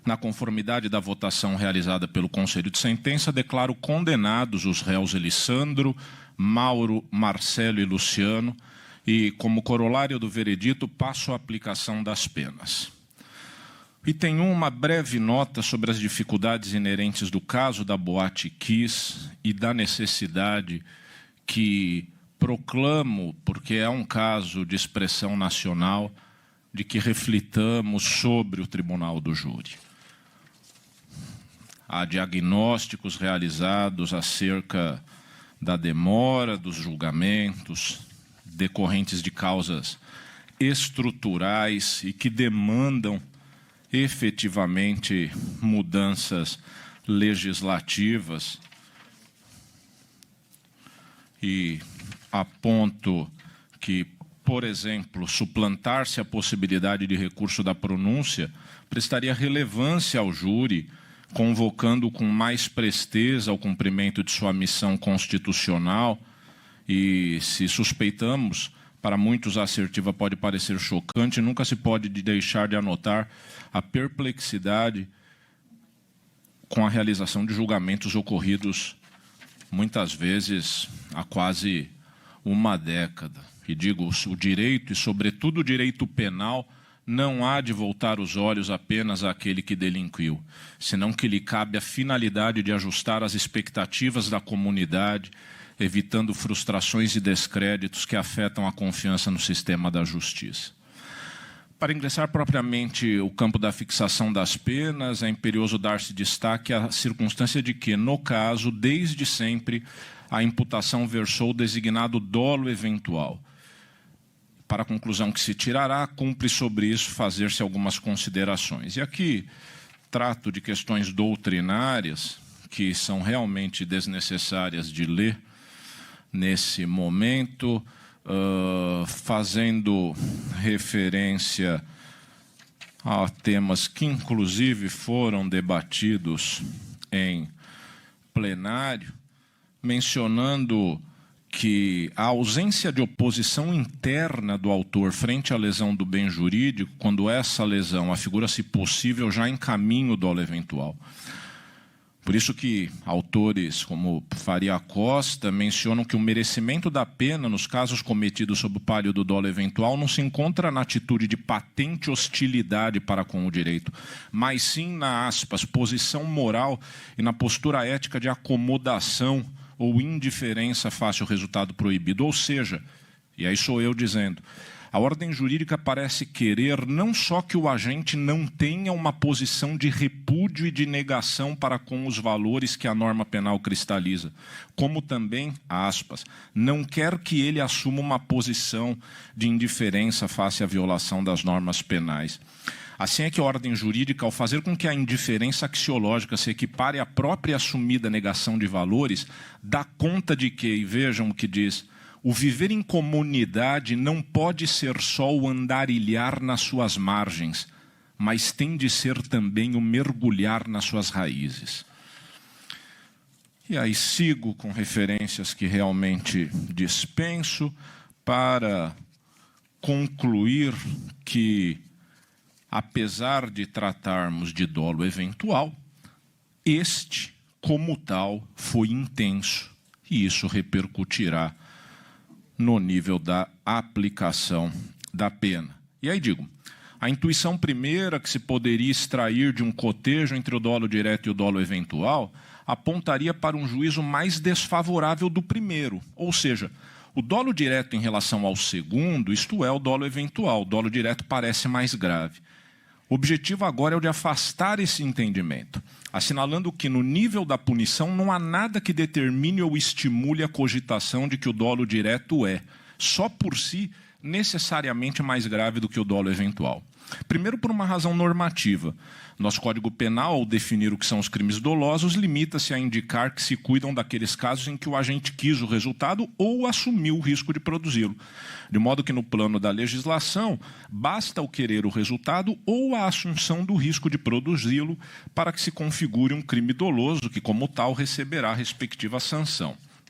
Na conformidade da votação realizada pelo Conselho de Sentença, declaro condenados os réus Elissandro, Mauro, Marcelo e Luciano e, como corolário do veredito, passo a aplicação das penas. Item 1, uma breve nota sobre as dificuldades inerentes do caso da Boate Kiss e da necessidade que proclamo, porque é um caso de expressão nacional, de que reflitamos sobre o Tribunal do Júri. Há diagnósticos realizados acerca da demora dos julgamentos, decorrentes de causas estruturais e que demandam efetivamente mudanças legislativas. E aponto que, por exemplo, suplantar-se a possibilidade de recurso da pronúncia prestaria relevância ao júri, convocando com mais presteza ao cumprimento de sua missão constitucional. E, se suspeitamos, para muitos a assertiva pode parecer chocante, nunca se pode deixar de anotar a perplexidade com a realização de julgamentos ocorridos muitas vezes há quase uma década. E digo, o direito, e sobretudo o direito penal, não há de voltar os olhos apenas àquele que delinquiu, senão que lhe cabe a finalidade de ajustar as expectativas da comunidade, evitando frustrações e descréditos que afetam a confiança no sistema da justiça. Para ingressar propriamente o campo da fixação das penas, é imperioso dar-se destaque à circunstância de que, no caso, desde sempre, a imputação versou o designado dolo eventual. Para a conclusão que se tirará, cumpre sobre isso fazer-se algumas considerações. E aqui trato de questões doutrinárias que são realmente desnecessárias de ler nesse momento, fazendo referência a temas que inclusive foram debatidos em plenário, mencionando que a ausência de oposição interna do autor frente à lesão do bem jurídico, quando essa lesão afigura-se possível já em caminho dolo eventual. Por isso que autores como Faria Costa mencionam que o merecimento da pena nos casos cometidos sob o pálio do dolo eventual não se encontra na atitude de patente hostilidade para com o direito, mas sim na, aspas, posição moral e na postura ética de acomodação ou indiferença face ao resultado proibido. Ou seja, e aí sou eu dizendo, a ordem jurídica parece querer não só que o agente não tenha uma posição de repúdio e de negação para com os valores que a norma penal cristaliza, como também, aspas, não quer que ele assuma uma posição de indiferença face à violação das normas penais. Assim é que a ordem jurídica, ao fazer com que a indiferença axiológica se equipare à própria assumida negação de valores, dá conta de que, e vejam o que diz, o viver em comunidade não pode ser só o andarilhar nas suas margens, mas tem de ser também o mergulhar nas suas raízes. E aí sigo com referências que realmente dispenso para concluir que, apesar de tratarmos de dolo eventual, este, como tal, foi intenso, e isso repercutirá no nível da aplicação da pena. E aí digo, a intuição primeira que se poderia extrair de um cotejo entre o dolo direto e o dolo eventual apontaria para um juízo mais desfavorável do primeiro, ou seja, o dolo direto em relação ao segundo, isto é, o dolo eventual, o dolo direto parece mais grave. O objetivo agora é o de afastar esse entendimento, assinalando que no nível da punição não há nada que determine ou estimule a cogitação de que o dolo direto é, só por si, necessariamente mais grave do que o dolo eventual. Primeiro, por uma razão normativa. Nosso Código Penal, ao definir o que são os crimes dolosos, limita-se a indicar que se cuidam daqueles casos em que o agente quis o resultado ou assumiu o risco de produzi-lo. De modo que, no plano da legislação, basta o querer o resultado ou a assunção do risco de produzi-lo para que se configure um crime doloso que, como tal, receberá a respectiva sanção.